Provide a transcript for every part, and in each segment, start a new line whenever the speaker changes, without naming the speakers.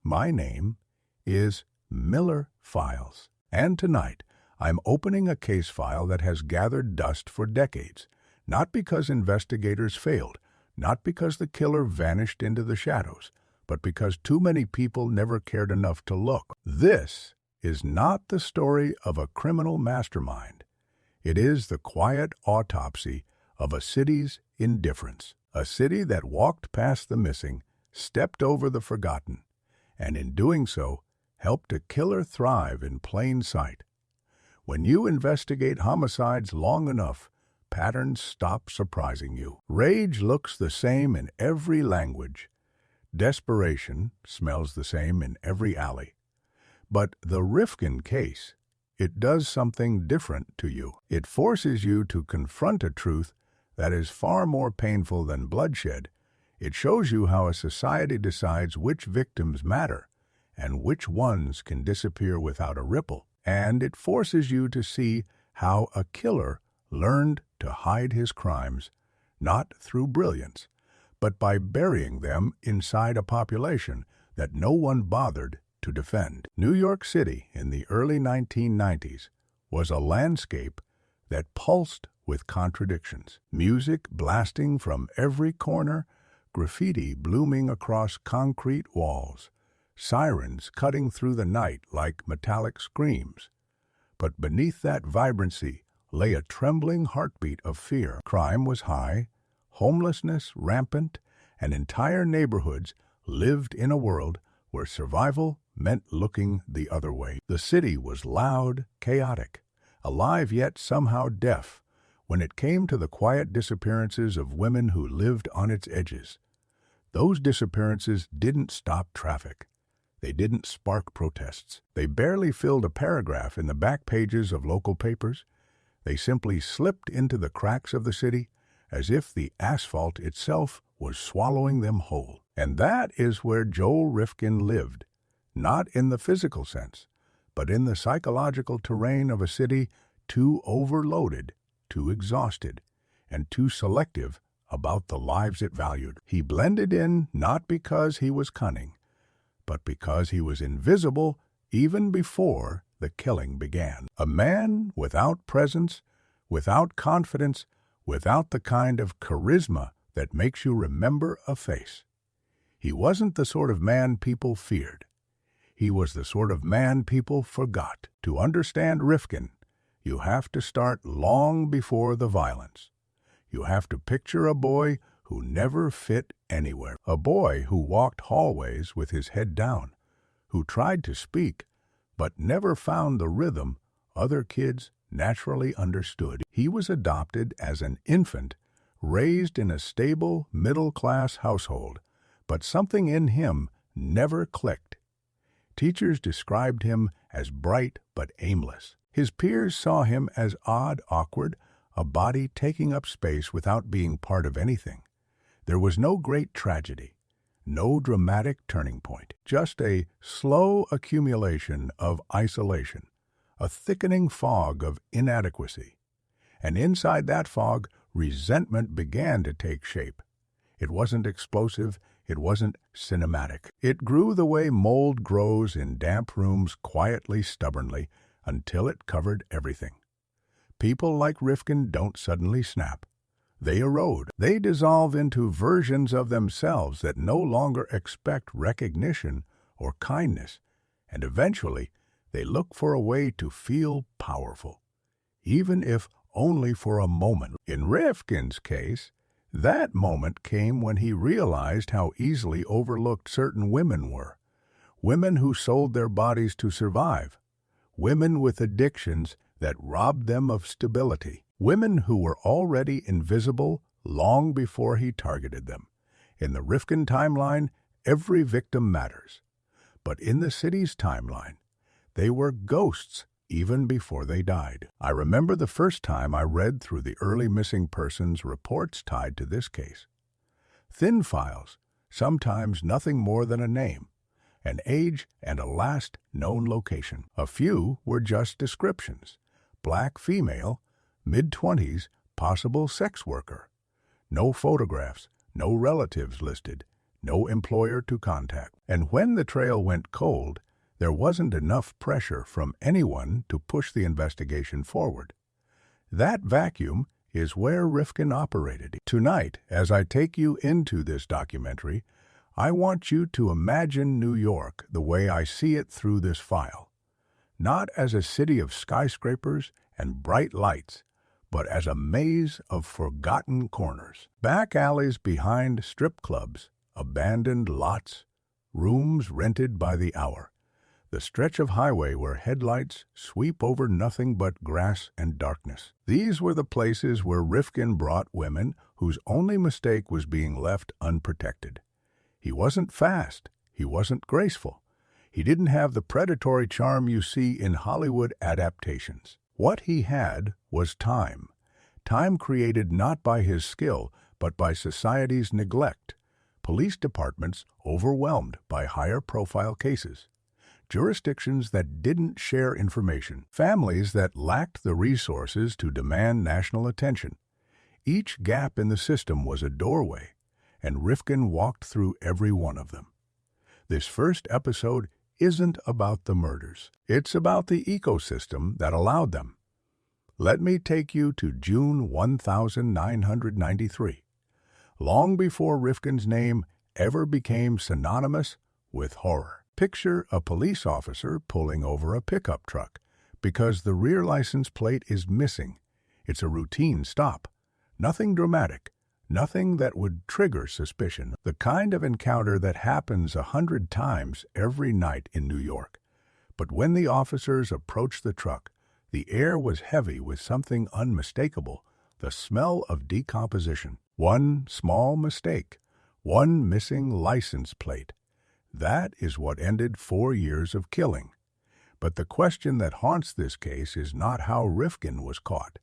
My name is Miller Files, and tonight I'm opening a case file that has gathered dust for decades, not because investigators failed, not because the killer vanished into the shadows, but because too many people never cared enough to look. This is not the story of a criminal mastermind. It is the quiet autopsy of a city's indifference, a city that walked past the missing, stepped over the forgotten, and in doing so, helped a killer thrive in plain sight. When you investigate homicides long enough, patterns stop surprising you. Rage looks the same in every language. Desperation smells the same in every alley. But the Rifkin case, it does something different to you. It forces you to confront a truth that is far more painful than bloodshed. It shows you how a society decides which victims matter and which ones can disappear without a ripple. And it forces you to see how a killer learned to hide his crimes, not through brilliance, but by burying them inside a population that no one bothered to defend. New York City in the early 1990s was a landscape that pulsed with contradictions. Music blasting from every corner, graffiti blooming across concrete walls, sirens cutting through the night like metallic screams. But beneath that vibrancy lay a trembling heartbeat of fear. Crime was high, homelessness rampant, and entire neighborhoods lived in a world where survival meant looking the other way. The city was loud, chaotic, alive yet somehow deaf when it came to the quiet disappearances of women who lived on its edges. Those disappearances didn't stop traffic. They didn't spark protests. They barely filled a paragraph in the back pages of local papers. They simply slipped into the cracks of the city as if the asphalt itself was swallowing them whole. And that is where Joel Rifkin lived, not in the physical sense, but in the psychological terrain of a city too overloaded, too exhausted, and too selective about the lives it valued. He blended in not because he was cunning, but because he was invisible even before the killing began. A man without presence, without confidence, without the kind of charisma that makes you remember a face. He wasn't the sort of man people feared. He was the sort of man people forgot. To understand Rifkin, you have to start long before the violence. You have to picture a boy who never fit anywhere, a boy who walked hallways with his head down, who tried to speak, but never found the rhythm other kids naturally understood. He was adopted as an infant, raised in a stable, middle-class household, but something in him never clicked. Teachers described him as bright but aimless. His peers saw him as odd, awkward, a body taking up space without being part of anything. There was no great tragedy, no dramatic turning point, just a slow accumulation of isolation, a thickening fog of inadequacy. And inside that fog, resentment began to take shape. It wasn't explosive, it wasn't cinematic. It grew the way mold grows in damp rooms, quietly, stubbornly, until it covered everything. People like Rifkin don't suddenly snap. They erode. They dissolve into versions of themselves that no longer expect recognition or kindness, and eventually they look for a way to feel powerful, even if only for a moment. In Rifkin's case, that moment came when he realized how easily overlooked certain women were. Women who sold their bodies to survive. Women with addictions that robbed them of stability. Women who were already invisible long before he targeted them. In the Rifkin timeline, every victim matters. But in the city's timeline, they were ghosts even before they died. I remember the first time I read through the early missing persons reports tied to this case. Thin files, sometimes nothing more than a name, an age, and a last known location. A few were just descriptions. Black female, mid-20s, possible sex worker. No photographs, no relatives listed, no employer to contact. And when the trail went cold, there wasn't enough pressure from anyone to push the investigation forward. That vacuum is where Rifkin operated. Tonight, as I take you into this documentary, I want you to imagine New York the way I see it through this file. Not as a city of skyscrapers and bright lights, but as a maze of forgotten corners. Back alleys behind strip clubs, abandoned lots, rooms rented by the hour. The stretch of highway where headlights sweep over nothing but grass and darkness. These were the places where Rifkin brought women whose only mistake was being left unprotected. He wasn't fast. He wasn't graceful. He didn't have the predatory charm you see in Hollywood adaptations. What he had was time. Time created not by his skill, but by society's neglect. Police departments overwhelmed by higher-profile cases. Jurisdictions that didn't share information. Families that lacked the resources to demand national attention. Each gap in the system was a doorway, and Rifkin walked through every one of them. This first episode isn't about the murders. It's about the ecosystem that allowed them. Let me take you to June 1993, long before Rifkin's name ever became synonymous with horror. Picture a police officer pulling over a pickup truck because the rear license plate is missing. It's a routine stop. Nothing dramatic. Nothing that would trigger suspicion. The kind of encounter that happens 100 times every night in New York. But when the officers approached the truck, the air was heavy with something unmistakable, the smell of decomposition. One small mistake, one missing license plate. That is what ended 4 years of killing. But the question that haunts this case is not how Rifkin was caught.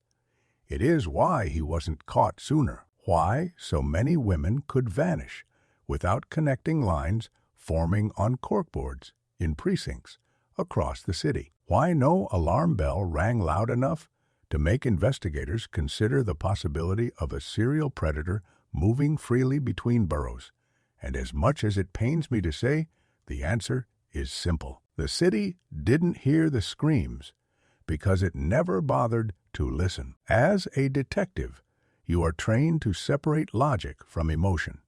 It is why he wasn't caught sooner. Why so many women could vanish without connecting lines forming on corkboards in precincts across the city. Why no alarm bell rang loud enough to make investigators consider the possibility of a serial predator moving freely between boroughs. And as much as it pains me to say, the answer is simple. The city didn't hear the screams because it never bothered to listen. As a detective, you are trained to separate logic from emotion.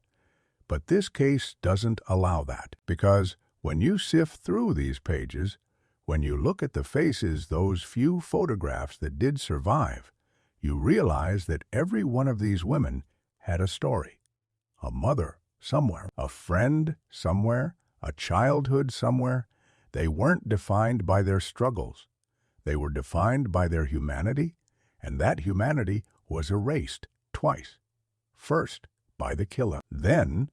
But this case doesn't allow that, because when you sift through these pages, when you look at the faces, those few photographs that did survive, you realize that every one of these women had a story. A mother somewhere, a friend somewhere, a childhood somewhere. They weren't defined by their struggles. They were defined by their humanity, and that humanity was erased twice. First, by the killer. Then,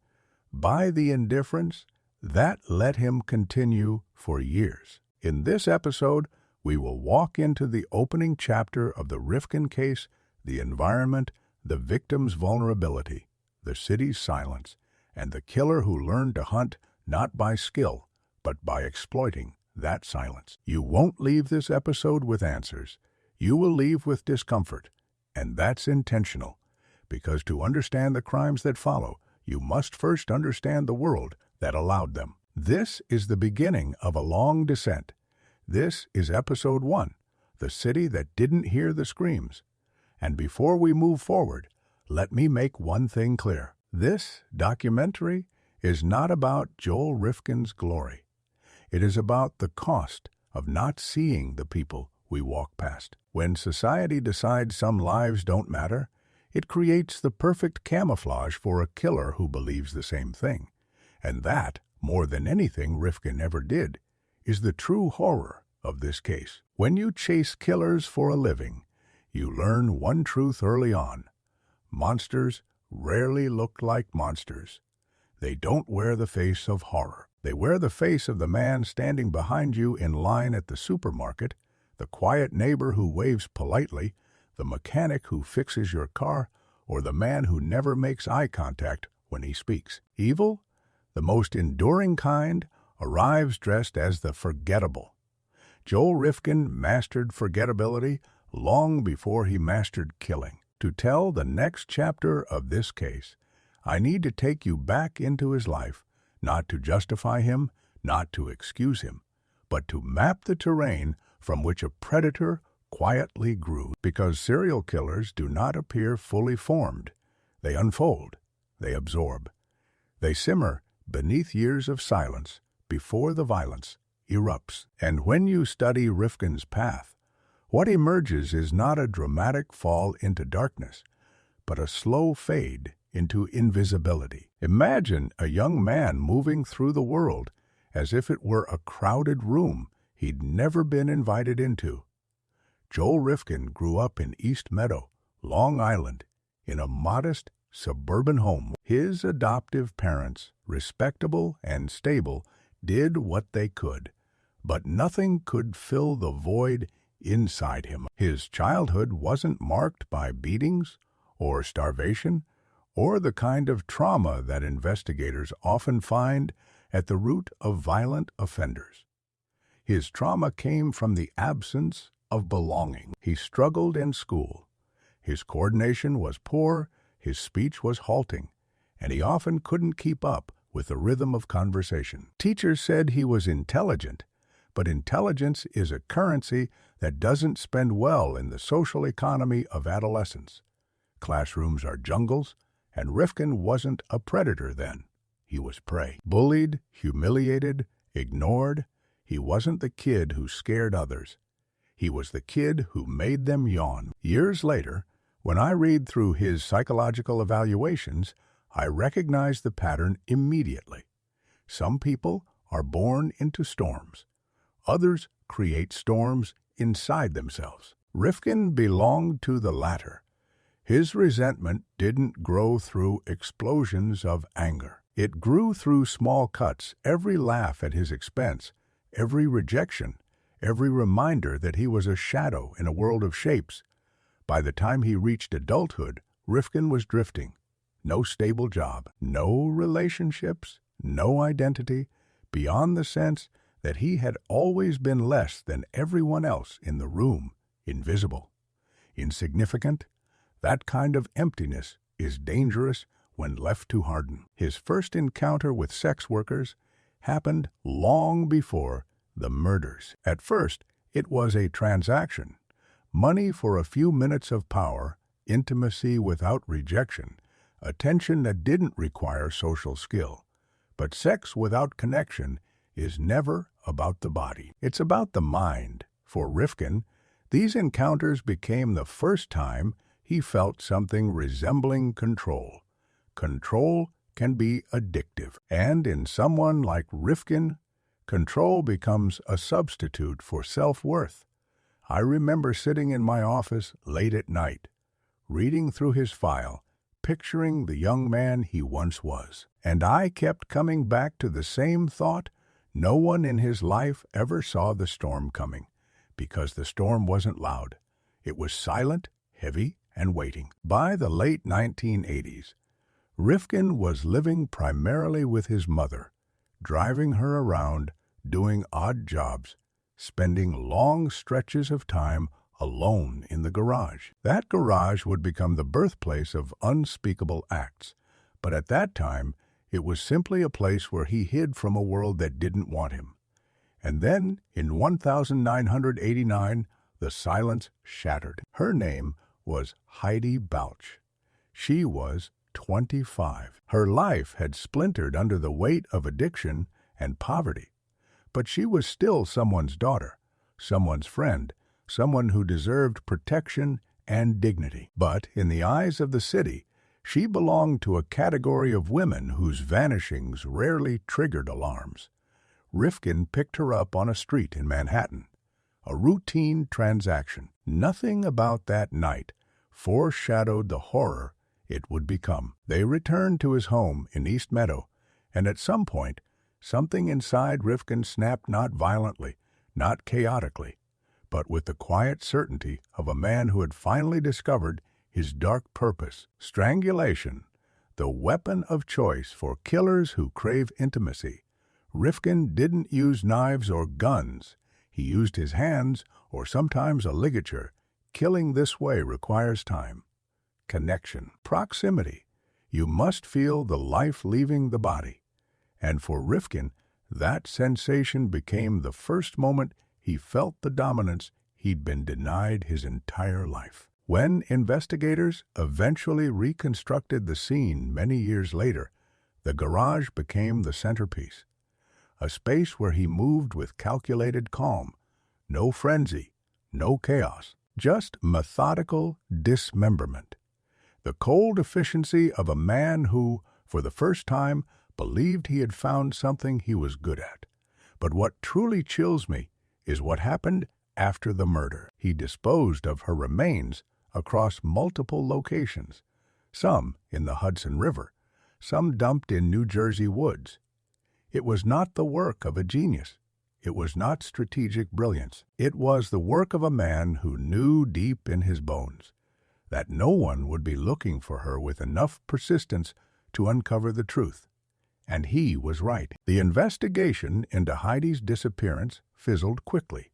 by the indifference that let him continue for years. In this episode, we will walk into the opening chapter of the Rifkin case, the environment, the victim's vulnerability, the city's silence, and the killer who learned to hunt not by skill, but by exploiting that silence. You won't leave this episode with answers. You will leave with discomfort, and that's intentional, because to understand the crimes that follow, you must first understand the world that allowed them. This is the beginning of a long descent. This is episode 1, the city that didn't hear the screams. And before we move forward, let me make one thing clear. This documentary is not about Joel Rifkin's glory. It is about the cost of not seeing the people we walk past. When society decides some lives don't matter, it creates the perfect camouflage for a killer who believes the same thing. And that, more than anything Rifkin ever did, is the true horror of this case. When you chase killers for a living, you learn one truth early on. Monsters rarely look like monsters. They don't wear the face of horror. They wear the face of the man standing behind you in line at the supermarket, the quiet neighbor who waves politely, the mechanic who fixes your car, or the man who never makes eye contact when he speaks. Evil, the most enduring kind, arrives dressed as the forgettable. Joel Rifkin mastered forgettability long before he mastered killing. To tell the next chapter of this case, I need to take you back into his life, not to justify him, not to excuse him, but to map the terrain from which a predator quietly grew. Because serial killers do not appear fully formed. They unfold, they absorb. They simmer beneath years of silence before the violence erupts. And when you study Rifkin's path, what emerges is not a dramatic fall into darkness, but a slow fade into invisibility. Imagine a young man moving through the world as if it were a crowded room he'd never been invited into. Joel Rifkin grew up in East Meadow, Long Island, in a modest suburban home. His adoptive parents, respectable and stable, did what they could, but nothing could fill the void inside him. His childhood wasn't marked by beatings or starvation or the kind of trauma that investigators often find at the root of violent offenders. His trauma came from the absence of belonging. He struggled in school. His coordination was poor, his speech was halting, and he often couldn't keep up with the rhythm of conversation. Teachers said he was intelligent, but intelligence is a currency that doesn't spend well in the social economy of adolescence. Classrooms are jungles, and Rifkin wasn't a predator then. He was prey. Bullied, humiliated, ignored, he wasn't the kid who scared others. He was the kid who made them yawn. Years later, when I read through his psychological evaluations, I recognize the pattern immediately. Some people are born into storms. Others create storms inside themselves. Rifkin belonged to the latter. His resentment didn't grow through explosions of anger. It grew through small cuts, every laugh at his expense, every rejection, every reminder that he was a shadow in a world of shapes. By the time he reached adulthood, Rifkin was drifting. No stable job, no relationships, no identity, beyond the sense that he had always been less than everyone else in the room, invisible, insignificant. That kind of emptiness is dangerous when left to harden. His first encounter with sex workers happened long before the murders. At first, it was a transaction. Money for a few minutes of power, intimacy without rejection, attention that didn't require social skill. But sex without connection is never about the body. It's about the mind. For Rifkin, these encounters became the first time he felt something resembling control. Control can be addictive. And in someone like Rifkin, control becomes a substitute for self-worth. I remember sitting in my office late at night, reading through his file, picturing the young man he once was. And I kept coming back to the same thought: no one in his life ever saw the storm coming, because the storm wasn't loud. It was silent, heavy, and waiting. By the late 1980s, Rifkin was living primarily with his mother, driving her around, doing odd jobs, spending long stretches of time alone in the garage. That garage would become the birthplace of unspeakable acts, but at that time, it was simply a place where he hid from a world that didn't want him. And then, in 1989, the silence shattered. Her name was Heidi Bouch. She was 25. Her life had splintered under the weight of addiction and poverty. But she was still someone's daughter, someone's friend, someone who deserved protection and dignity. But in the eyes of the city, she belonged to a category of women whose vanishings rarely triggered alarms. Rifkin picked her up on a street in Manhattan. A routine transaction. Nothing about that night foreshadowed the horror it would become. They returned to his home in East Meadow, and at some point, something inside Rifkin snapped, not violently, not chaotically, but with the quiet certainty of a man who had finally discovered his dark purpose. Strangulation, the weapon of choice for killers who crave intimacy. Rifkin didn't use knives or guns. He used his hands, or sometimes a ligature. Killing this way requires time, connection, proximity. You must feel the life leaving the body. And for Rifkin, that sensation became the first moment he felt the dominance he'd been denied his entire life. When investigators eventually reconstructed the scene many years later, the garage became the centerpiece, a space where he moved with calculated calm, no frenzy, no chaos, just methodical dismemberment. The cold efficiency of a man who, for the first time, believed he had found something he was good at. But what truly chills me is what happened after the murder. He disposed of her remains across multiple locations, some in the Hudson River, some dumped in New Jersey woods. It was not the work of a genius. It was not strategic brilliance. It was the work of a man who knew deep in his bones that no one would be looking for her with enough persistence to uncover the truth. And he was right. The investigation into Heidi's disappearance fizzled quickly.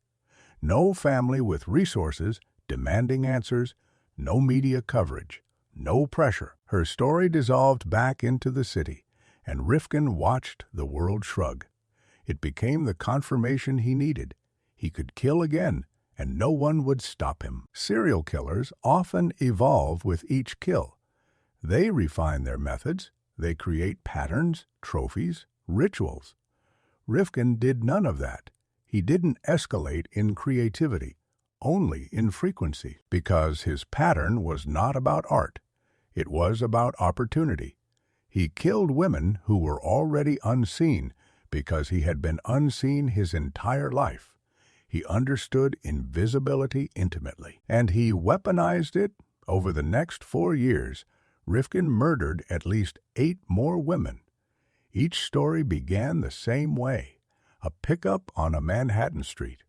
No family with resources demanding answers, no media coverage, no pressure. Her story dissolved back into the city, and Rifkin watched the world shrug. It became the confirmation he needed. He could kill again, and no one would stop him. Serial killers often evolve with each kill. They refine their methods. They create patterns, trophies, rituals. Rifkin did none of that. He didn't escalate in creativity, only in frequency, because his pattern was not about art. It was about opportunity. He killed women who were already unseen because he had been unseen his entire life. He understood invisibility intimately, and he weaponized it. Over the next 4 years, Rifkin murdered at least 8 more women. Each story began the same way: a pickup on a Manhattan street,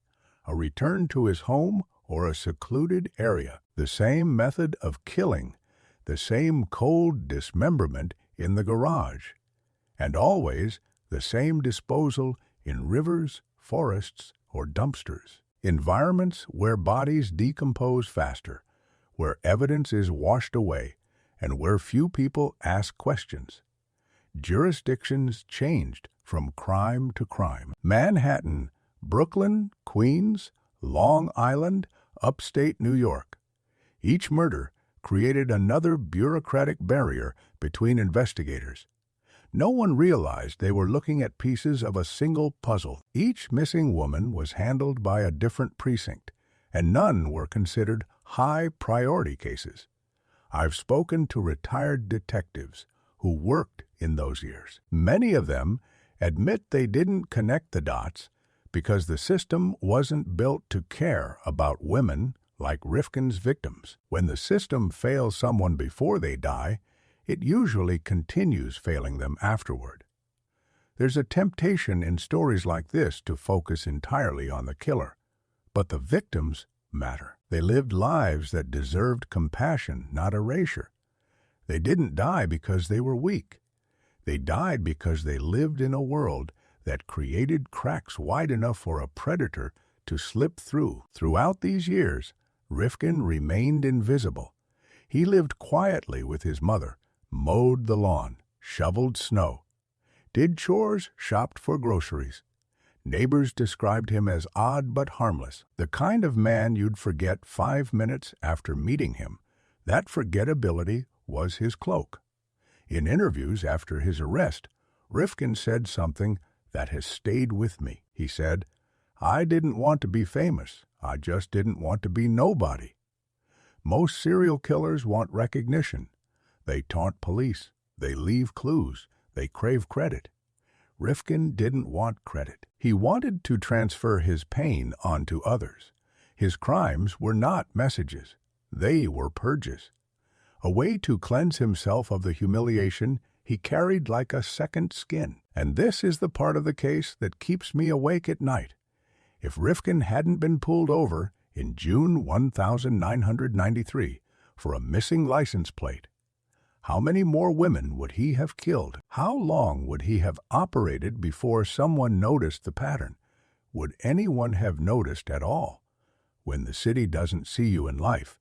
a return to his home or a secluded area, the same method of killing, the same cold dismemberment in the garage, and always the same disposal in rivers, forests, or dumpsters. Environments where bodies decompose faster, where evidence is washed away, and where few people ask questions. Jurisdictions changed from crime to crime. Manhattan, Brooklyn, Queens, Long Island, upstate New York. Each murder created another bureaucratic barrier between investigators. No one realized they were looking at pieces of a single puzzle. Each missing woman was handled by a different precinct, and none were considered high-priority cases. I've spoken to retired detectives who worked in those years. Many of them admit they didn't connect the dots because the system wasn't built to care about women like Rifkin's victims. When the system fails someone before they die, it usually continues failing them afterward. There's a temptation in stories like this to focus entirely on the killer, but the victims matter. They lived lives that deserved compassion, not erasure. They didn't die because they were weak. They died because they lived in a world that created cracks wide enough for a predator to slip through. Throughout these years, Rifkin remained invisible. He lived quietly with his mother, mowed the lawn, shoveled snow, did chores, shopped for groceries. Neighbors described him as odd but harmless, the kind of man you'd forget 5 minutes after meeting him. That forgettability was his cloak. In interviews after his arrest, Rifkin said something that has stayed with me. He said, "I didn't want to be famous. I just didn't want to be nobody." Most serial killers want recognition. They taunt police. They leave clues. They crave credit. Rifkin didn't want credit. He wanted to transfer his pain onto others. His crimes were not messages. They were purges. A way to cleanse himself of the humiliation he carried like a second skin. And this is the part of the case that keeps me awake at night. If Rifkin hadn't been pulled over in June 1993 for a missing license plate, how many more women would he have killed? How long would he have operated before someone noticed the pattern? Would anyone have noticed at all? When the city doesn't see you in life,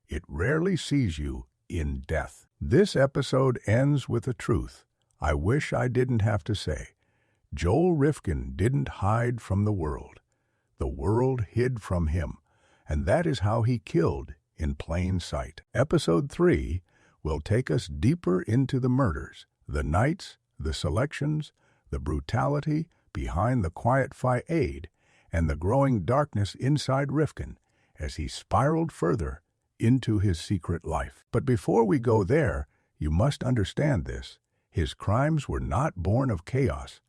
it rarely sees you in death. This episode ends with a truth I wish I didn't have to say. Joel Rifkin didn't hide from the world. The world hid from him, and that is how he killed in plain sight. Episode 3 will take us deeper into the murders, the nights, the selections, the brutality behind the quiet facade, and the growing darkness inside Rifkin as he spiraled further into his secret life. But before we go there, you must understand this. His crimes were not born of chaos.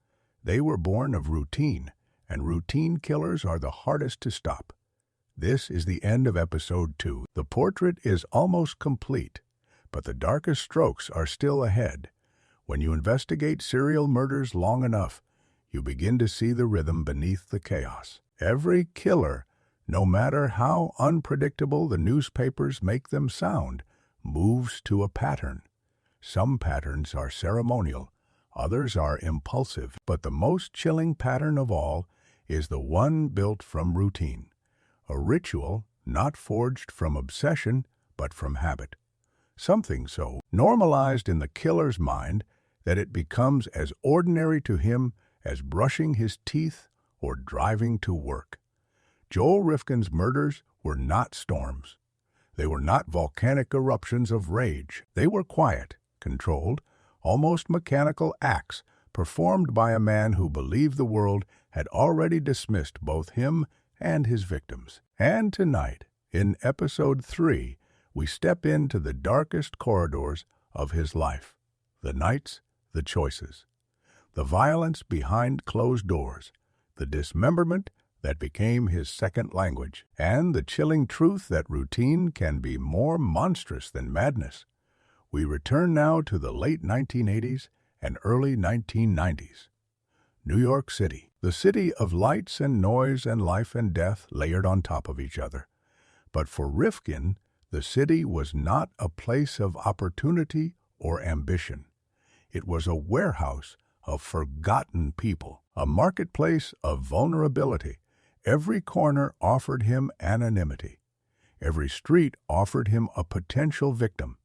They were born of routine, and routine killers are the hardest to stop. This is the end of episode 2. The portrait is almost complete, but the darkest strokes are still ahead. When you investigate serial murders long enough, you begin to see the rhythm beneath the chaos. Every killer, no matter how unpredictable the newspapers make them sound, moves to a pattern. Some patterns are ceremonial, others are impulsive, but the most chilling pattern of all is the one built from routine. A ritual not forged from obsession, but from habit. Something so normalized in the killer's mind that it becomes as ordinary to him as brushing his teeth or driving to work. Joel Rifkin's murders were not storms. They were not volcanic eruptions of rage. They were quiet, controlled, almost mechanical acts performed by a man who believed the world had already dismissed both him and his victims. And tonight, in episode 3, we step into the darkest corridors of his life. The nights, the choices. The violence behind closed doors. The dismemberment that became his second language. And the chilling truth that routine can be more monstrous than madness. We return now to the late 1980s and early 1990s. New York City, the city of lights and noise and life and death layered on top of each other. But for Rifkin, the city was not a place of opportunity or ambition. It was a warehouse of forgotten people, a marketplace of vulnerability. Every corner offered him anonymity. Every street offered him a potential victim.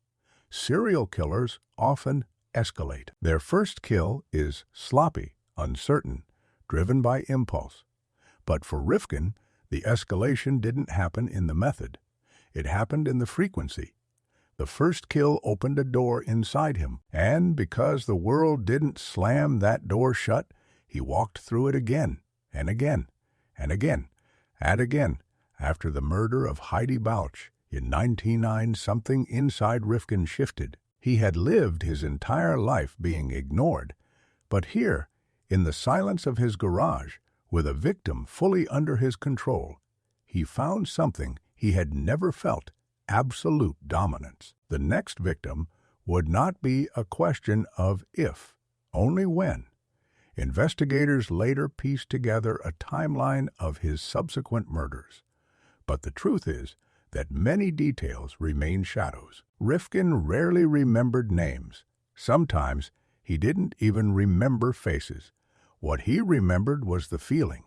Serial killers often escalate. Their first kill is sloppy, uncertain, driven by impulse. But for Rifkin, the escalation didn't happen in the method. It happened in the frequency. The first kill opened a door inside him, and because the world didn't slam that door shut, he walked through it again, and again, and again, and again. After the murder of Heidi Balch in 1999, something inside Rifkin shifted. He had lived his entire life being ignored, but here, in the silence of his garage, with a victim fully under his control, he found something he had never felt: absolute dominance. The next victim would not be a question of if, only when. Investigators later pieced together a timeline of his subsequent murders. But the truth is that many details remain shadows. Rifkin rarely remembered names. Sometimes he didn't even remember faces. What he remembered was the feeling,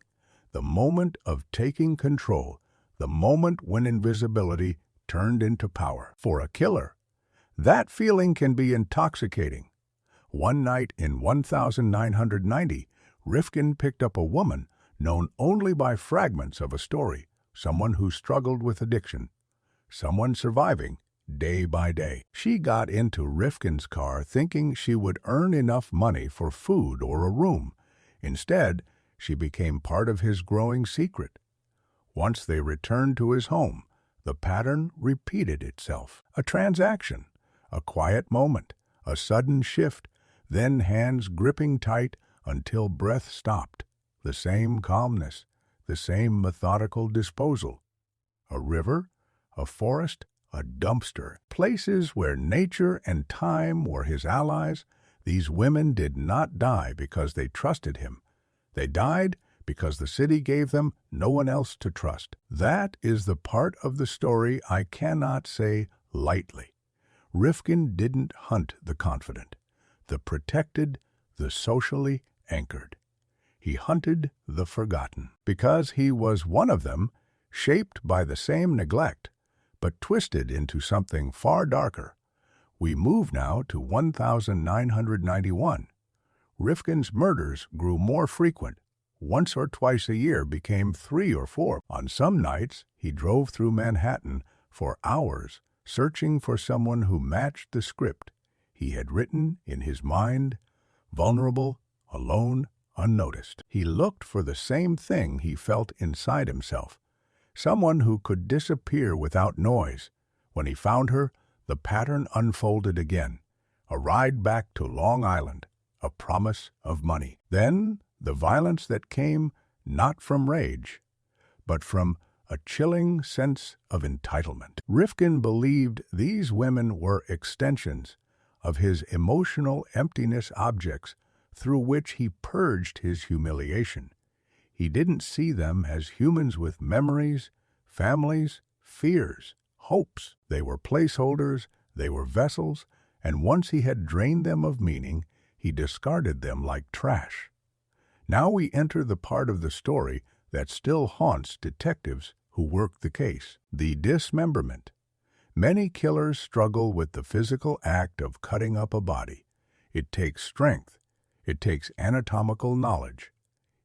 the moment of taking control, the moment when invisibility turned into power. For a killer, that feeling can be intoxicating. One night in 1990, Rifkin picked up a woman known only by fragments of a story, someone who struggled with addiction, someone surviving day by day. She got into Rifkin's car thinking she would earn enough money for food or a room. Instead, she became part of his growing secret. Once they returned to his home, the pattern repeated itself. A transaction, a quiet moment, a sudden shift, then hands gripping tight until breath stopped. The same calmness, the same methodical disposal. A river, a forest, a dumpster. Places where nature and time were his allies. These women did not die because they trusted him. They died because the city gave them no one else to trust. That is the part of the story I cannot say lightly. Rifkin didn't hunt the confident, the protected, the socially anchored. He hunted the forgotten. Because he was one of them, shaped by the same neglect, but twisted into something far darker. We move now to 1991. Rifkin's murders grew more frequent. Once or twice a year became 3 or 4. On some nights, he drove through Manhattan for hours, searching for someone who matched the script he had written in his mind, vulnerable, alone, unnoticed. He looked for the same thing he felt inside himself, someone who could disappear without noise. When he found her, the pattern unfolded again. A ride back to Long Island, a promise of money. Then, the violence that came not from rage, but from a chilling sense of entitlement. Rifkin believed these women were extensions of his emotional emptiness, objects through which he purged his humiliation. He didn't see them as humans with memories, families, fears, hopes. They were placeholders, they were vessels, and once he had drained them of meaning, he discarded them like trash. Now we enter the part of the story that still haunts detectives who work the case: the dismemberment. Many killers struggle with the physical act of cutting up a body. It takes strength. It takes anatomical knowledge.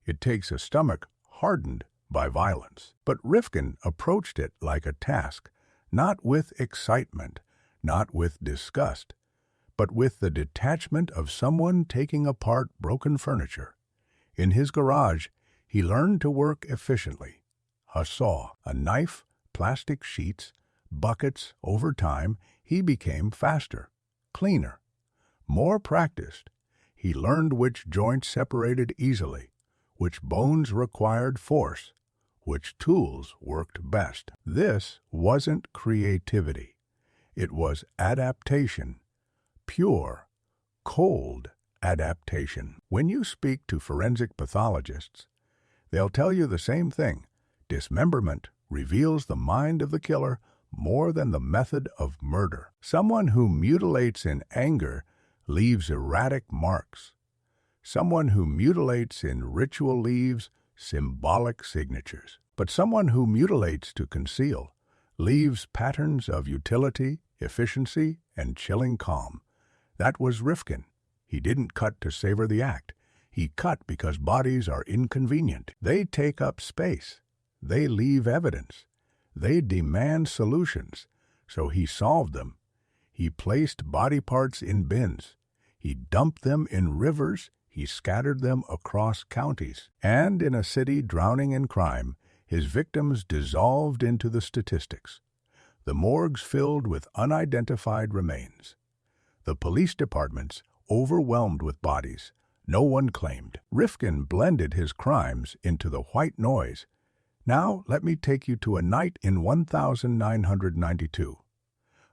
It takes a stomach hardened by violence. But Rifkin approached it like a task, not with excitement, not with disgust, but with the detachment of someone taking apart broken furniture. In his garage, he learned to work efficiently. A saw, a knife, plastic sheets, buckets. Over time, he became faster, cleaner, more practiced. He learned which joints separated easily, which bones required force, which tools worked best. This wasn't creativity. It was adaptation, pure, cold adaptation. When you speak to forensic pathologists, they'll tell you the same thing. Dismemberment reveals the mind of the killer more than the method of murder. Someone who mutilates in anger leaves erratic marks. Someone who mutilates in ritual leaves symbolic signatures. But someone who mutilates to conceal leaves patterns of utility, efficiency, and chilling calm. That was Rifkin. He didn't cut to savor the act. He cut because bodies are inconvenient. They take up space. They leave evidence. They demand solutions. So he solved them. He placed body parts in bins. He dumped them in rivers. He scattered them across counties. And in a city drowning in crime, his victims dissolved into the statistics. The morgues filled with unidentified remains. The police departments overwhelmed with bodies no one claimed. Rifkin blended his crimes into the white noise. Now let me take you to a night in 1992.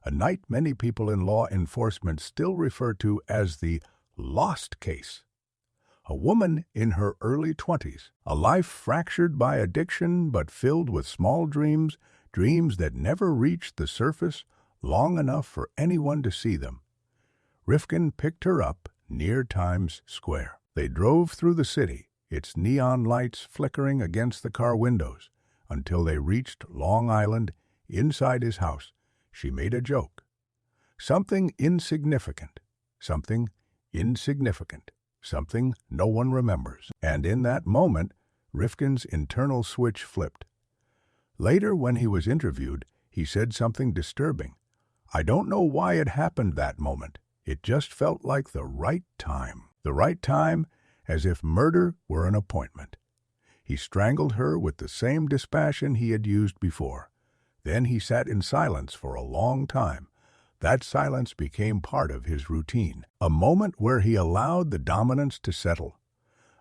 A night many people in law enforcement still refer to as the lost case. A woman in her early 20s, a life fractured by addiction but filled with small dreams, dreams that never reached the surface long enough for anyone to see them. Rifkin picked her up near Times Square. They drove through the city, its neon lights flickering against the car windows, until they reached Long Island. Inside his house, she made a joke. Something insignificant, something insignificant, something no one remembers. And in that moment, Rifkin's internal switch flipped. Later, when he was interviewed, he said something disturbing. "I don't know why it happened that moment. It just felt like the right time." The right time, as if murder were an appointment. He strangled her with the same dispassion he had used before. Then he sat in silence for a long time. That silence became part of his routine. A moment where he allowed the dominance to settle.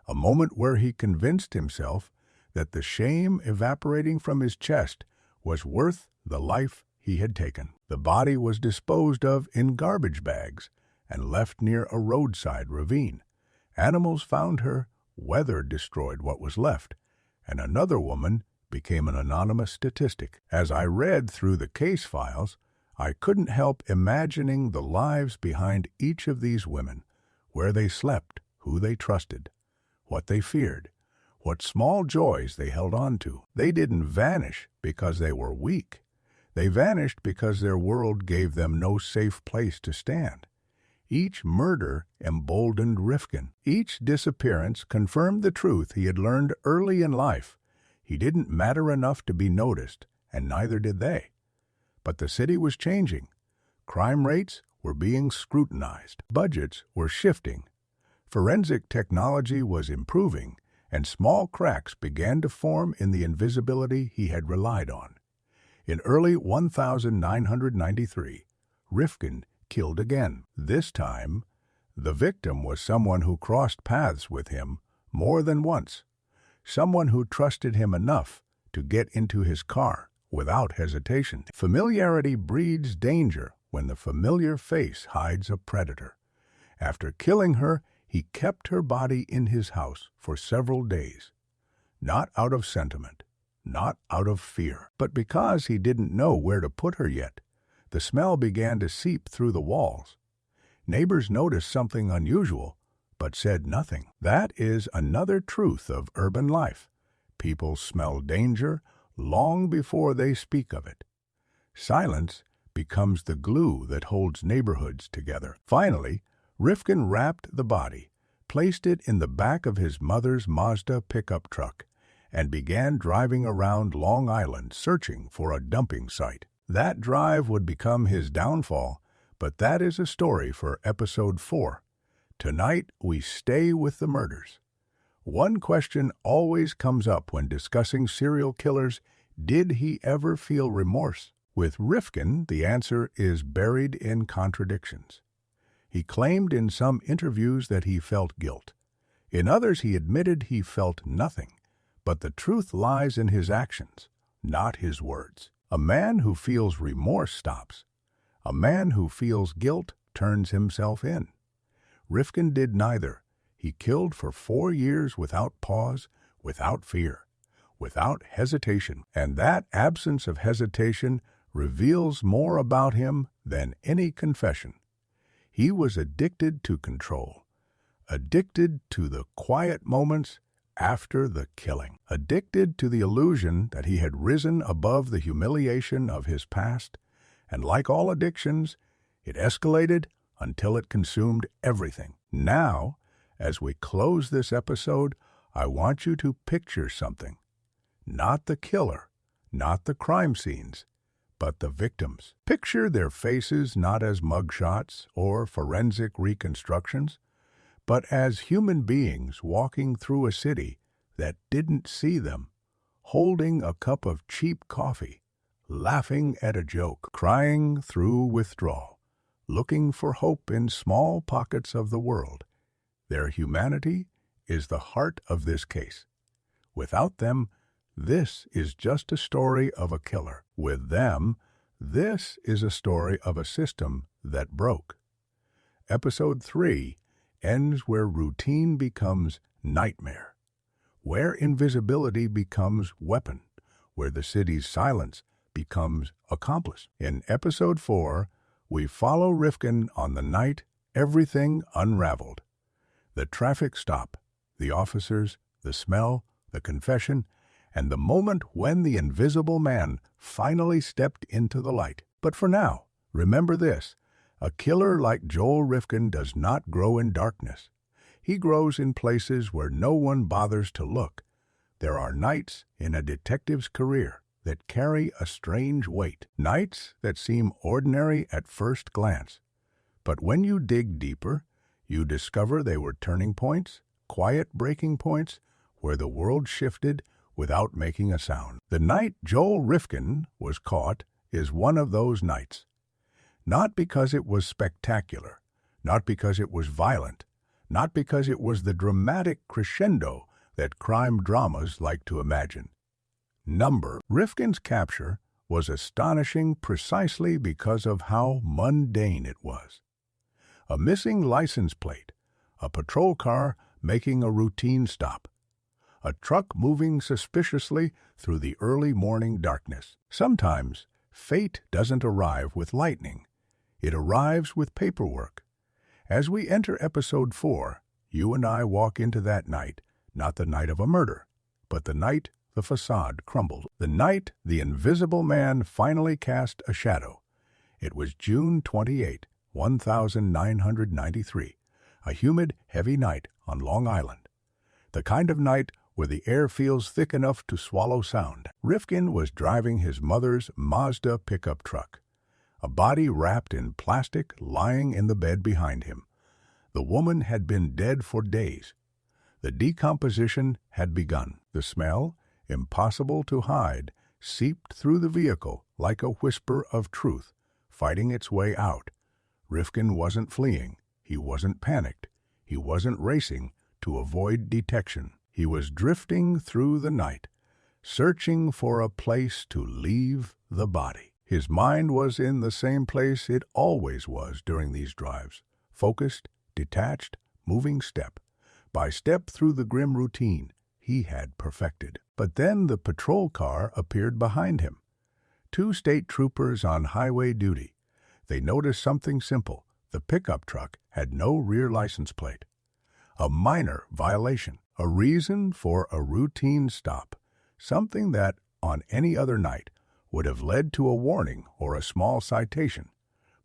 A moment where he convinced himself that the shame evaporating from his chest was worth the life he had taken. The body was disposed of in garbage bags and left near a roadside ravine. Animals found her, weather destroyed what was left, and another woman became an anonymous statistic. As I read through the case files, I couldn't help imagining the lives behind each of these women, where they slept, who they trusted, what they feared, what small joys they held on to. They didn't vanish because they were weak. They vanished because their world gave them no safe place to stand. Each murder emboldened Rifkin. Each disappearance confirmed the truth he had learned early in life. He didn't matter enough to be noticed, and neither did they. But the city was changing. Crime rates were being scrutinized. Budgets were shifting. Forensic technology was improving, and small cracks began to form in the invisibility he had relied on. In early 1993, Rifkin killed again. This time, the victim was someone who crossed paths with him more than once, someone who trusted him enough to get into his car without hesitation. Familiarity breeds danger when the familiar face hides a predator. After killing her, he kept her body in his house for several days, not out of sentiment, not out of fear, but because he didn't know where to put her yet. The smell began to seep through the walls. Neighbors noticed something unusual, but said nothing. That is another truth of urban life. People smell danger long before they speak of it. Silence becomes the glue that holds neighborhoods together. Finally, Rifkin wrapped the body, placed it in the back of his mother's Mazda pickup truck, and began driving around Long Island searching for a dumping site. That drive would become his downfall, but that is a story for episode 4. Tonight, we stay with the murders. One question always comes up when discussing serial killers: did he ever feel remorse? With Rifkin, the answer is buried in contradictions. He claimed in some interviews that he felt guilt. In others, he admitted he felt nothing. But the truth lies in his actions, not his words. A man who feels remorse stops. A man who feels guilt turns himself in. Rifkin did neither. He killed for 4 years without pause, without fear, without hesitation. And that absence of hesitation reveals more about him than any confession. He was addicted to control, addicted to the quiet moments after the killing, addicted to the illusion that he had risen above the humiliation of his past, and like all addictions, it escalated until it consumed everything. Now, as we close this episode, I want you to picture something. Not the killer, not the crime scenes, but the victims. Picture their faces not as mugshots or forensic reconstructions, but as human beings walking through a city that didn't see them, holding a cup of cheap coffee, laughing at a joke, crying through withdrawal, looking for hope in small pockets of the world. Their humanity is the heart of this case. Without them, this is just a story of a killer. With them, this is a story of a system that broke. Episode 3 ends where routine becomes nightmare, where invisibility becomes weapon, where the city's silence becomes accomplice. In Episode 4, we follow Rifkin on the night everything unraveled. The traffic stop, the officers, the smell, the confession, and the moment when the invisible man finally stepped into the light. But for now, remember this: a killer like Joel Rifkin does not grow in darkness. He grows in places where no one bothers to look. There are nights in a detective's career that carry a strange weight, nights that seem ordinary at first glance. But when you dig deeper, you discover they were turning points, quiet breaking points, where the world shifted without making a sound. The night Joel Rifkin was caught is one of those nights. Not because it was spectacular, not because it was violent, not because it was the dramatic crescendo that crime dramas like to imagine. Rifkin's capture was astonishing precisely because of how mundane it was. A missing license plate, a patrol car making a routine stop, a truck moving suspiciously through the early morning darkness. Sometimes, fate doesn't arrive with lightning. It arrives with paperwork. As we enter Episode 4, you and I walk into that night, not the night of a murder, but the night the facade crumbled. The night the invisible man finally cast a shadow. It was June 28, 1993, a humid, heavy night on Long Island. The kind of night where the air feels thick enough to swallow sound. Rifkin was driving his mother's Mazda pickup truck. A body wrapped in plastic lying in the bed behind him. The woman had been dead for days. The decomposition had begun. The smell, impossible to hide, seeped through the vehicle like a whisper of truth, fighting its way out. Rifkin wasn't fleeing. He wasn't panicked. He wasn't racing to avoid detection. He was drifting through the night, searching for a place to leave the body. His mind was in the same place it always was during these drives, focused, detached, moving step by step through the grim routine he had perfected. But then the patrol car appeared behind him. 2 state troopers on highway duty. They noticed something simple. The pickup truck had no rear license plate. A minor violation, a reason for a routine stop, something that, on any other night, would have led to a warning or a small citation.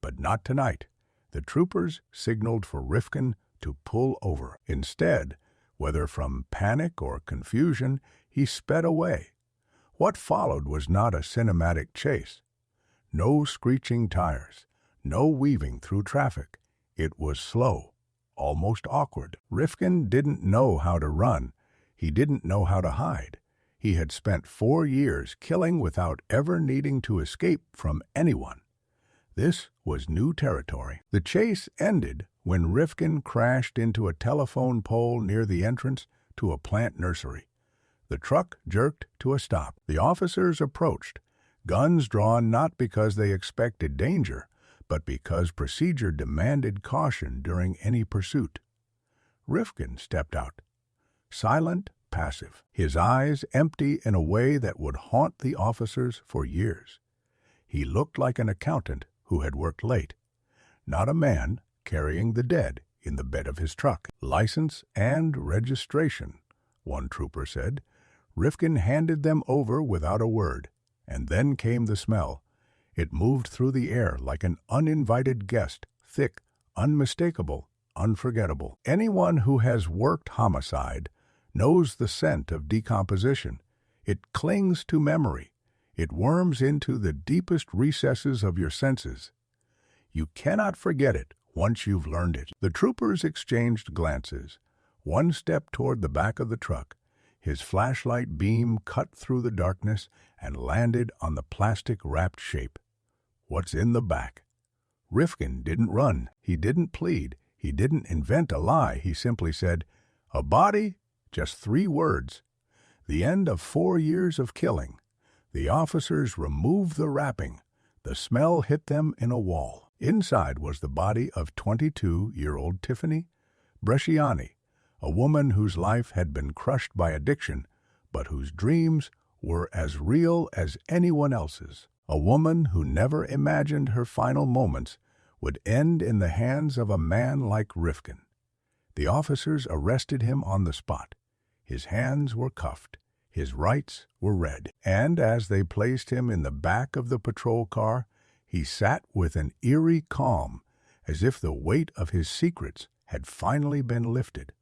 But not tonight. The troopers signaled for Rifkin to pull over. Instead, whether from panic or confusion, he sped away. What followed was not a cinematic chase. No screeching tires, no weaving through traffic. It was slow, almost awkward. Rifkin didn't know how to run. He didn't know how to hide. He had spent 4 years killing without ever needing to escape from anyone. This was new territory. The chase ended when Rifkin crashed into a telephone pole near the entrance to a plant nursery. The truck jerked to a stop. The officers approached, guns drawn not because they expected danger, but because procedure demanded caution during any pursuit. Rifkin stepped out, silent, passive, his eyes empty in a way that would haunt the officers for years. He looked like an accountant who had worked late, not a man carrying the dead in the bed of his truck. License and registration, one trooper said. Rifkin handed them over without a word, and then came the smell. It moved through the air like an uninvited guest, thick, unmistakable, unforgettable. Anyone who has worked homicide knows the scent of decomposition. It clings to memory. It worms into the deepest recesses of your senses. You cannot forget it once you've learned it. The troopers exchanged glances. One stepped toward the back of the truck. His flashlight beam cut through the darkness and landed on the plastic-wrapped shape. What's in the back? Rifkin didn't run. He didn't plead. He didn't invent a lie. He simply said, "A body?" Just 3 words. The end of 4 years of killing. The officers removed the wrapping. The smell hit them in a wall. Inside was the body of 22-year-old Tiffany Bresciani, a woman whose life had been crushed by addiction, but whose dreams were as real as anyone else's. A woman who never imagined her final moments would end in the hands of a man like Rifkin. The officers arrested him on the spot. His hands were cuffed. His rights were read, and as they placed him in the back of the patrol car, he sat with an eerie calm, as if the weight of his secrets had finally been lifted.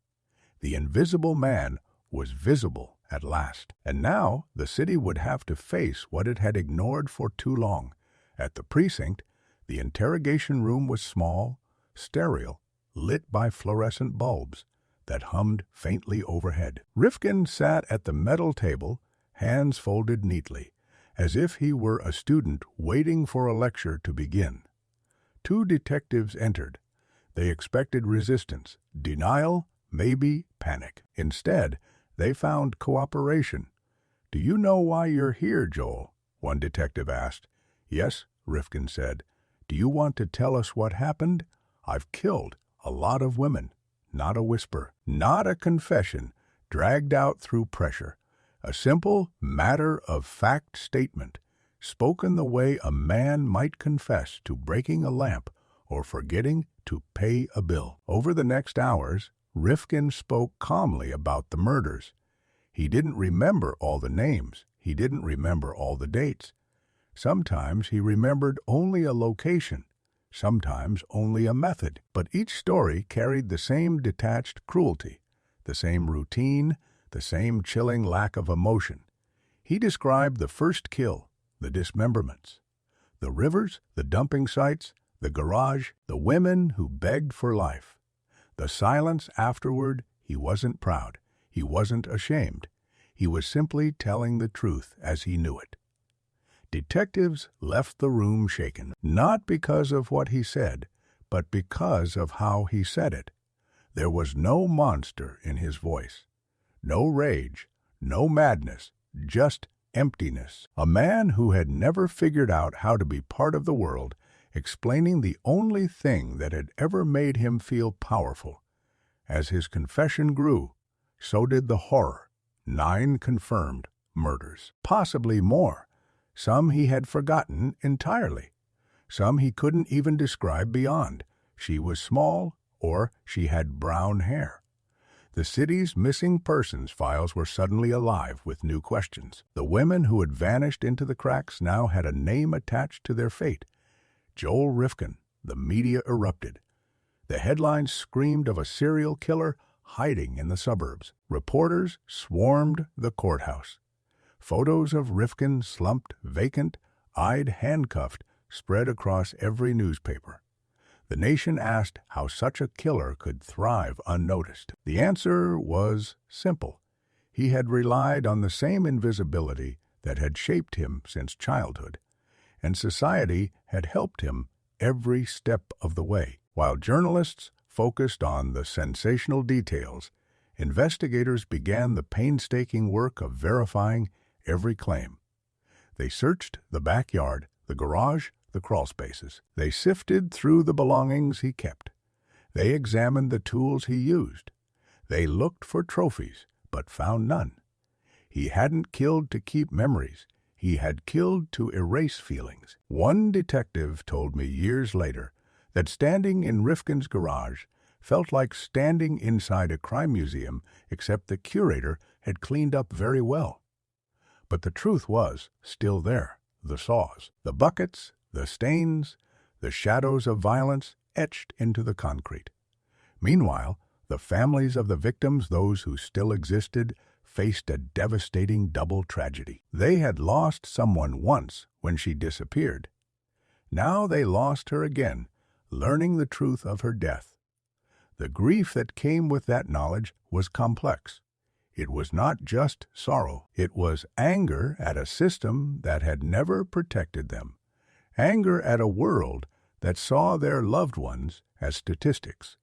The invisible man was visible at last, and now the city would have to face what it had ignored for too long. At the precinct, the interrogation room was small, sterile, lit by fluorescent bulbs that hummed faintly overhead. Rifkin sat at the metal table, hands folded neatly, as if he were a student waiting for a lecture to begin. 2 detectives entered. They expected resistance, denial, maybe panic. Instead, they found cooperation. "Do you know why you're here, Joel?" one detective asked. "Yes," Rifkin said. "Do you want to tell us what happened? I've killed a lot of women." Not a whisper, not a confession, dragged out through pressure. A simple, matter-of-fact statement, spoken the way a man might confess to breaking a lamp or forgetting to pay a bill. Over the next hours, Rifkin spoke calmly about the murders. He didn't remember all the names. He didn't remember all the dates. Sometimes he remembered only a location, sometimes only a method. But each story carried the same detached cruelty, the same routine, the same chilling lack of emotion. He described the first kill, the dismemberments, the rivers, the dumping sites, the garage, the women who begged for life. The silence afterward. He wasn't proud. He wasn't ashamed. He was simply telling the truth as he knew it. Detectives left the room shaken, not because of what he said, but because of how he said it. There was no monster in his voice, no rage, no madness, just emptiness. A man who had never figured out how to be part of the world, explaining the only thing that had ever made him feel powerful. As his confession grew, so did the horror. 9 confirmed murders, possibly more. Some he had forgotten entirely. Some he couldn't even describe beyond. She was small, or she had brown hair. The city's missing persons files were suddenly alive with new questions. The women who had vanished into the cracks now had a name attached to their fate. Joel Rifkin. The media erupted. The headlines screamed of a serial killer hiding in the suburbs. Reporters swarmed the courthouse. Photos of Rifkin slumped, vacant-eyed, handcuffed, spread across every newspaper. The nation asked how such a killer could thrive unnoticed. The answer was simple. He had relied on the same invisibility that had shaped him since childhood, and society had helped him every step of the way. While journalists focused on the sensational details, investigators began the painstaking work of verifying every claim. They searched the backyard, the garage, the crawlspaces. They sifted through the belongings he kept. They examined the tools he used. They looked for trophies, but found none. He hadn't killed to keep memories. He had killed to erase feelings. One detective told me years later that standing in Rifkin's garage felt like standing inside a crime museum, except the curator had cleaned up very well. But the truth was still there. The saws, the buckets, the stains, the shadows of violence etched into the concrete. Meanwhile, the families of the victims, those who still existed, faced a devastating double tragedy. They had lost someone once when she disappeared. Now they lost her again, learning the truth of her death. The grief that came with that knowledge was complex. It was not just sorrow. It was anger at a system that had never protected them, anger at a world that saw their loved ones as statistics.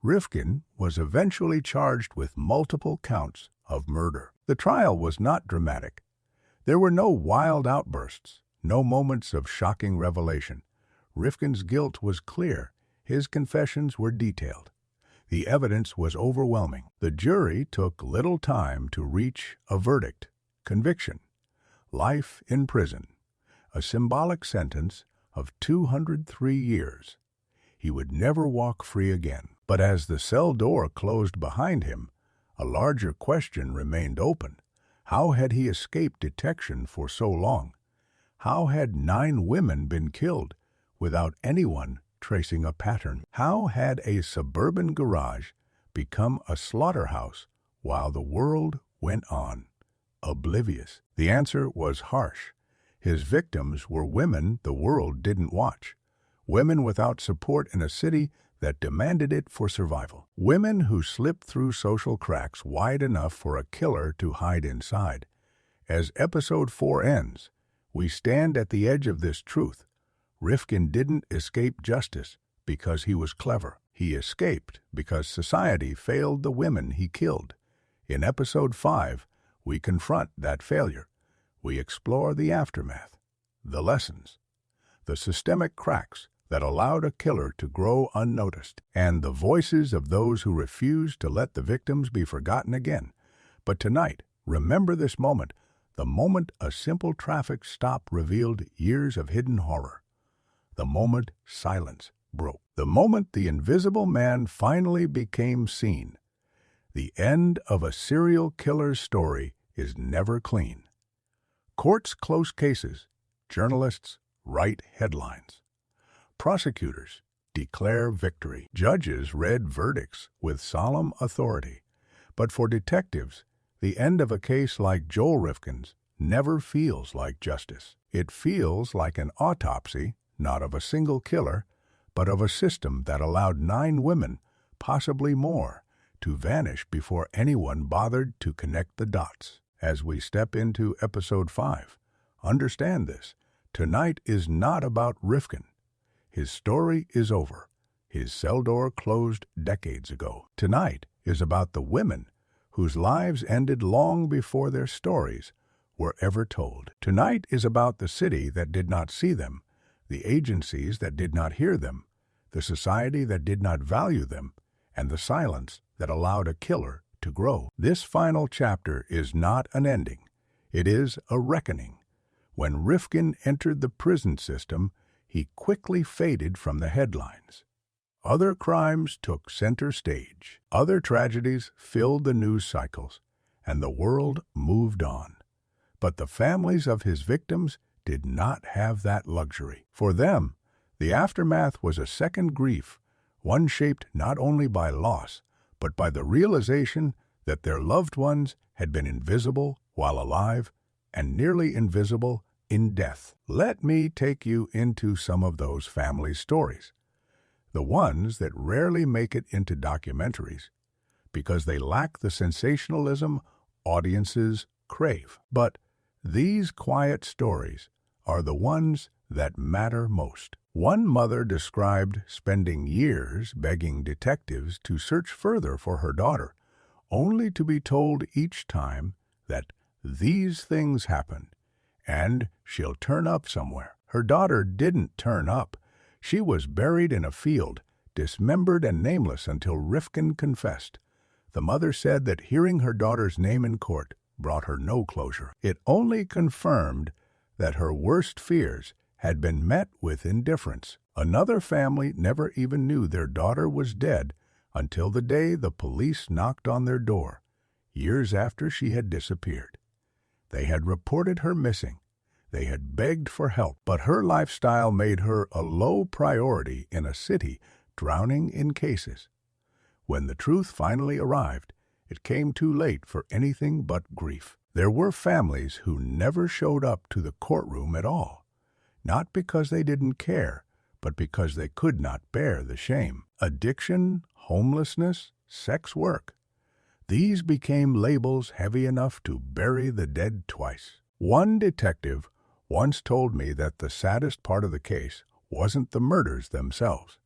Rifkin was eventually charged with multiple counts of murder. The trial was not dramatic. There were no wild outbursts, no moments of shocking revelation. Rifkin's guilt was clear. His confessions were detailed. The evidence was overwhelming. The jury took little time to reach a verdict. Conviction. Life in prison. A symbolic sentence of 203 years. He would never walk free again. But as the cell door closed behind him, a larger question remained open. How had he escaped detection for so long? How had 9 women been killed without anyone tracing a pattern? How had a suburban garage become a slaughterhouse while the world went on, oblivious? The answer was harsh. His victims were women the world didn't watch, women without support in a city that demanded it for survival, women who slipped through social cracks wide enough for a killer to hide inside. As episode 4 ends, we stand at the edge of this truth. Rifkin didn't escape justice because he was clever. He escaped because society failed the women he killed. In episode 5, we confront that failure. We explore the aftermath, the lessons, the systemic cracks that allowed a killer to grow unnoticed, and the voices of those who refused to let the victims be forgotten again. But tonight, remember this moment, the moment a simple traffic stop revealed years of hidden horror. The moment silence broke. The moment the invisible man finally became seen. The end of a serial killer's story is never clean. Courts close cases. Journalists write headlines. Prosecutors declare victory. Judges read verdicts with solemn authority. But for detectives, the end of a case like Joel Rifkin's never feels like justice. It feels like an autopsy, not of a single killer, but of a system that allowed 9 women, possibly more, to vanish before anyone bothered to connect the dots. As we step into Episode 5, understand this. Tonight is not about Rifkin. His story is over. His cell door closed decades ago. Tonight is about the women whose lives ended long before their stories were ever told. Tonight is about the city that did not see them, the agencies that did not hear them, the society that did not value them, and the silence that allowed a killer to grow. This final chapter is not an ending. It is a reckoning. When Rifkin entered the prison system, he quickly faded from the headlines. Other crimes took center stage. Other tragedies filled the news cycles, and the world moved on. But the families of his victims did not have that luxury. For them, the aftermath was a second grief, one shaped not only by loss, but by the realization that their loved ones had been invisible while alive and nearly invisible in death. Let me take you into some of those family stories, the ones that rarely make it into documentaries because they lack the sensationalism audiences crave. But these quiet stories are the ones that matter most. One mother described spending years begging detectives to search further for her daughter, only to be told each time that these things happen and she'll turn up somewhere. Her daughter didn't turn up. She was buried in a field, dismembered and nameless until Rifkin confessed. The mother said that hearing her daughter's name in court brought her no closure. It only confirmed that her worst fears had been met with indifference. Another family never even knew their daughter was dead until the day the police knocked on their door, years after she had disappeared. They had reported her missing. They had begged for help, but her lifestyle made her a low priority in a city drowning in cases. When the truth finally arrived, it came too late for anything but grief. There were families who never showed up to the courtroom at all, not because they didn't care, but because they could not bear the shame. Addiction, homelessness, sex work. These became labels heavy enough to bury the dead twice. One detective once told me that the saddest part of the case wasn't the murders themselves,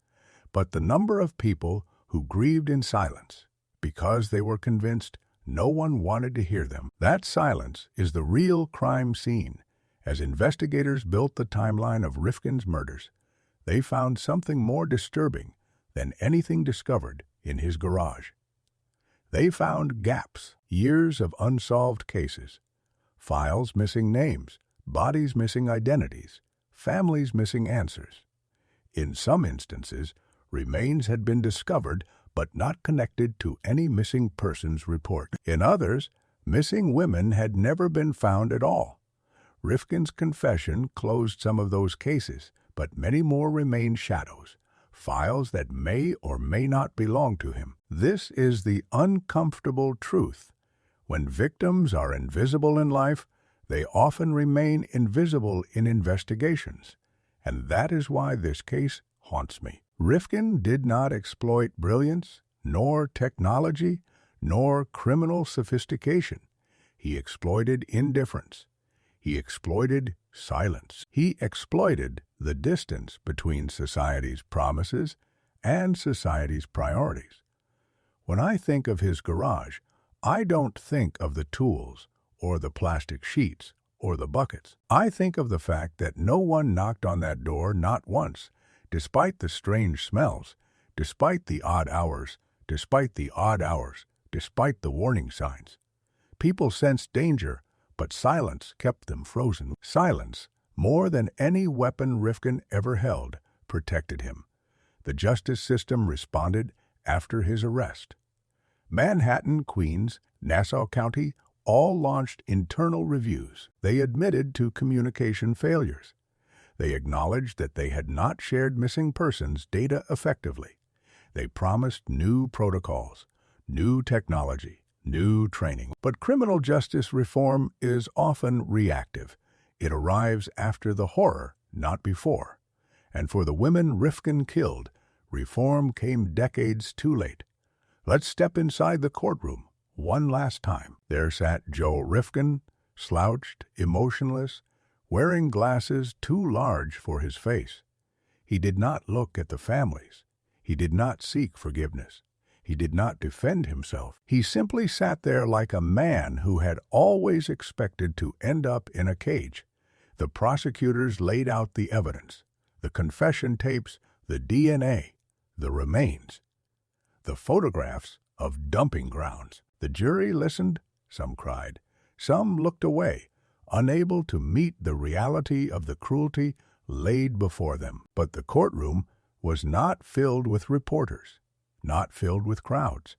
but the number of people who grieved in silence because they were convinced no one wanted to hear them. That silence is the real crime scene. As investigators built the timeline of Rifkin's murders, they found something more disturbing than anything discovered in his garage. They found gaps, years of unsolved cases, files missing names, bodies missing identities, families missing answers. In some instances, remains had been discovered but not connected to any missing persons report. In others, missing women had never been found at all. Rifkin's confession closed some of those cases, but many more remained shadows, files that may or may not belong to him. This is the uncomfortable truth. When victims are invisible in life, they often remain invisible in investigations, and that is why this case haunts me. Rifkin did not exploit brilliance, nor technology, nor criminal sophistication. He exploited indifference. He exploited silence. He exploited the distance between society's promises and society's priorities. When I think of his garage, I don't think of the tools or the plastic sheets or the buckets. I think of the fact that no one knocked on that door, not once, despite the strange smells, despite the odd hours, despite the warning signs. People sensed danger, but silence kept them frozen. Silence, more than any weapon Rifkin ever held, protected him. The justice system responded after his arrest. Manhattan, Queens, Nassau County all launched internal reviews. They admitted to communication failures. They acknowledged that they had not shared missing persons data effectively. They promised new protocols, new technology, new training. But criminal justice reform is often reactive. It arrives after the horror, not before. And for the women Rifkin killed, reform came decades too late. Let's step inside the courtroom one last time. There sat Joel Rifkin, slouched, emotionless, wearing glasses too large for his face. He did not look at the families. He did not seek forgiveness. He did not defend himself. He simply sat there like a man who had always expected to end up in a cage. The prosecutors laid out the evidence, the confession tapes, the DNA, the remains, the photographs of dumping grounds. The jury listened, some cried, some looked away, unable to meet the reality of the cruelty laid before them. But the courtroom was not filled with reporters, not filled with crowds.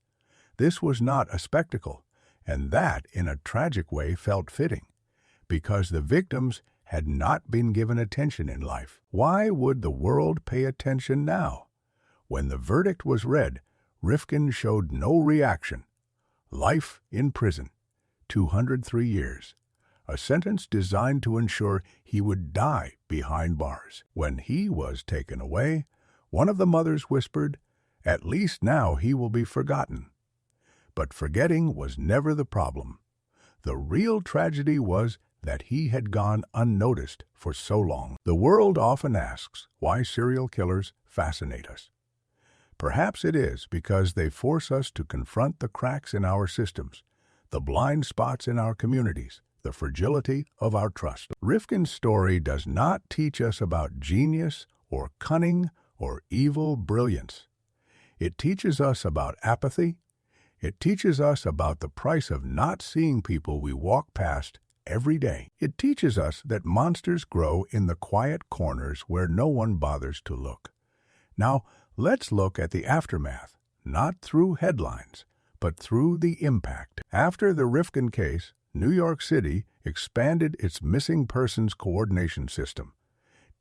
This was not a spectacle, and that, in a tragic way, felt fitting, because the victims had not been given attention in life. Why would the world pay attention now? When the verdict was read, Rifkin showed no reaction. Life in prison, 203 years, a sentence designed to ensure he would die behind bars. When he was taken away, one of the mothers whispered, "At least now he will be forgotten." But forgetting was never the problem. The real tragedy was that he had gone unnoticed for so long. The world often asks why serial killers fascinate us. Perhaps it is because they force us to confront the cracks in our systems, the blind spots in our communities, the fragility of our trust. Rifkin's story does not teach us about genius or cunning or evil brilliance. It teaches us about apathy. It teaches us about the price of not seeing people we walk past every day. It teaches us that monsters grow in the quiet corners where no one bothers to look. Now, let's look at the aftermath, not through headlines, but through the impact. After the Rifkin case, New York City expanded its missing persons coordination system.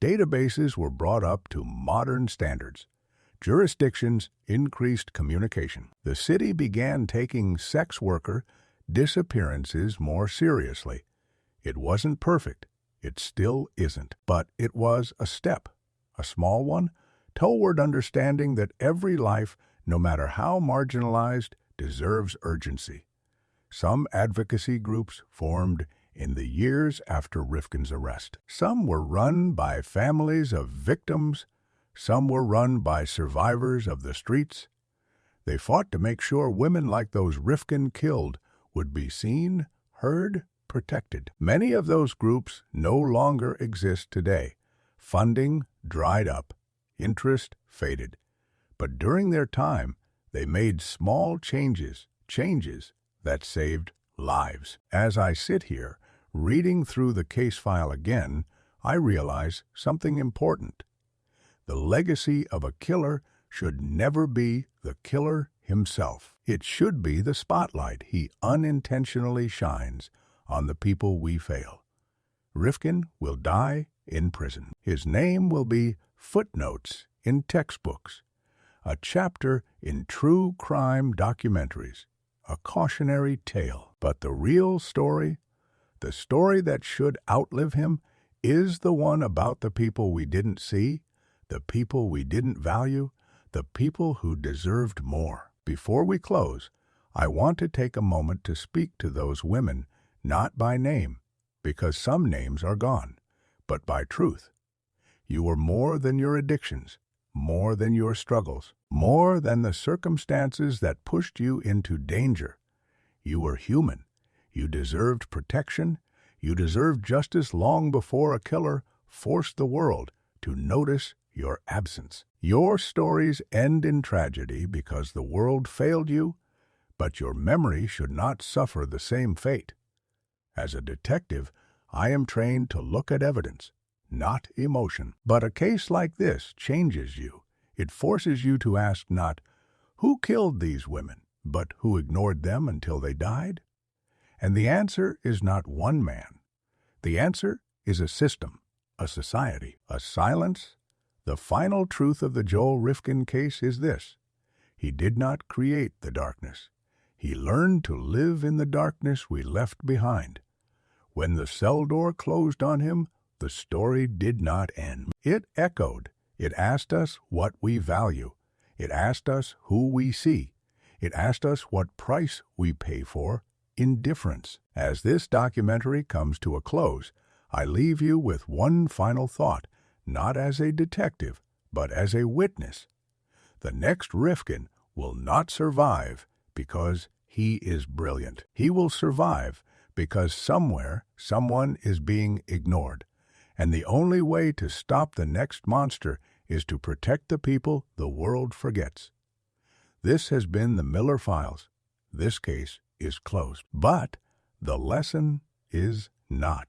Databases were brought up to modern standards. Jurisdictions increased communication. The city began taking sex worker disappearances more seriously. It wasn't perfect. It still isn't. But it was a step, a small one, toward understanding that every life, no matter how marginalized, deserves urgency. Some advocacy groups formed in the years after Rifkin's arrest. Some were run by families of victims. Some were run by survivors of the streets. They fought to make sure women like those Rifkin killed would be seen, heard, protected. Many of those groups no longer exist today. Funding dried up. Interest faded. But during their time, they made small changes that saved lives. As I sit here, reading through the case file again, I realize something important. The legacy of a killer should never be the killer himself. It should be the spotlight he unintentionally shines on the people we fail. Rifkin will die in prison. His name will be footnotes in textbooks, a chapter in true crime documentaries, a cautionary tale. But the real story, the story that should outlive him, is the one about the people we didn't see, the people we didn't value, the people who deserved more. Before we close, I want to take a moment to speak to those women, not by name, because some names are gone, but by truth. You were more than your addictions, more than your struggles, more than the circumstances that pushed you into danger. You were human. You deserved protection. You deserved justice long before a killer forced the world to notice your absence. Your stories end in tragedy because the world failed you, but your memory should not suffer the same fate. As a detective, I am trained to look at evidence, not emotion. But a case like this changes you. It forces you to ask not, who killed these women, but who ignored them until they died? And the answer is not one man. The answer is a system, a society, a silence. The final truth of the Joel Rifkin case is this: he did not create the darkness. He learned to live in the darkness we left behind. When the cell door closed on him, the story did not end. It echoed. It asked us what we value. It asked us who we see. It asked us what price we pay for indifference. As this documentary comes to a close, I leave you with one final thought, not as a detective, but as a witness. The next Rifkin will not survive because he is brilliant. He will survive because somewhere someone is being ignored. And the only way to stop the next monster is to protect the people the world forgets. This has been the Miller Files. This case is closed. But the lesson is not.